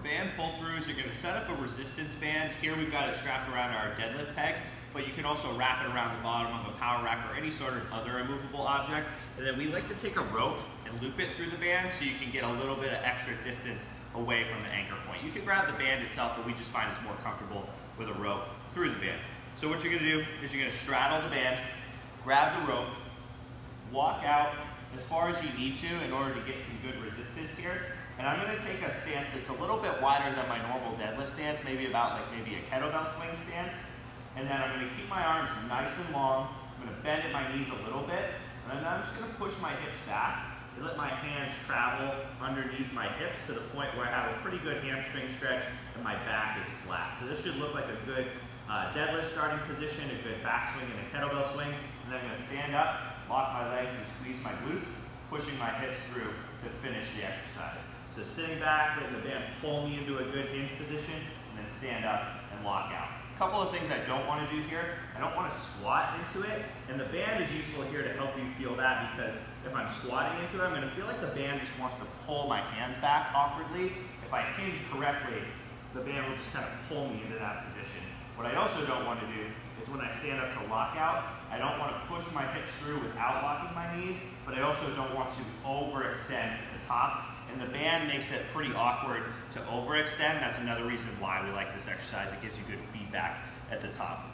band pull-throughs, you're going to set up a resistance band. Here we've got it strapped around our deadlift peg, but you can also wrap it around the bottom of a power rack or any sort of other immovable object. And then we like to take a rope and loop it through the band so you can get a little bit of extra distance away from the anchor point. You can grab the band itself, but we just find it's more comfortable with a rope through the band. So what you're going to do is you're going to straddle the band, grab the rope, walk out as far as you need to in order to get some good resistance here. And I'm going to take a stance that's a little bit wider than my normal deadlift stance, maybe about like maybe a kettlebell swing stance. And then I'm going to keep my arms nice and long. I'm going to bend at my knees a little bit. And then I'm just going to push my hips back and let my hands travel underneath my hips to the point where I have a pretty good hamstring stretch and my back is flat. So this should look like a good deadlift starting position, a good back swing and a kettlebell swing. And then I'm going to stand up, lock my legs and squeeze my glutes, pushing my hips through to finish the exercise. So sitting back, letting the band pull me into a good hinge position, and then stand up and lock out. A couple of things I don't want to do here. I don't want to squat into it, and the band is useful here to help you feel that, because if I'm squatting into it, I'm going to feel like the band just wants to pull my hands back awkwardly. If I hinge correctly, the band will just kind of pull me into that position. What I also don't want to do is when I stand up to lock out, I don't want to push my hips through without locking my knees, but I also don't want to overextend at the top. And the band makes it pretty awkward to overextend. That's another reason why we like this exercise. It gives you good feedback at the top.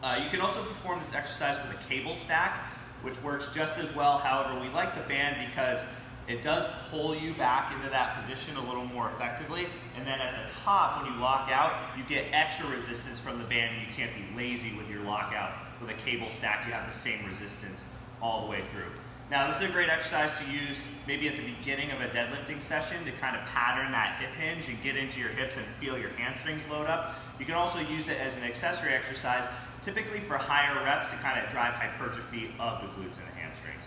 You can also perform this exercise with a cable stack, which works just as well. However, we like the band because it does pull you back into that position a little more effectively. And then at the top, when you lock out, you get extra resistance from the band, and you can't be lazy with your lockout. With a cable stack, you have the same resistance all the way through. Now, this is a great exercise to use maybe at the beginning of a deadlifting session to kind of pattern that hip hinge and get into your hips and feel your hamstrings load up. You can also use it as an accessory exercise, typically for higher reps to kind of drive hypertrophy of the glutes and the hamstrings.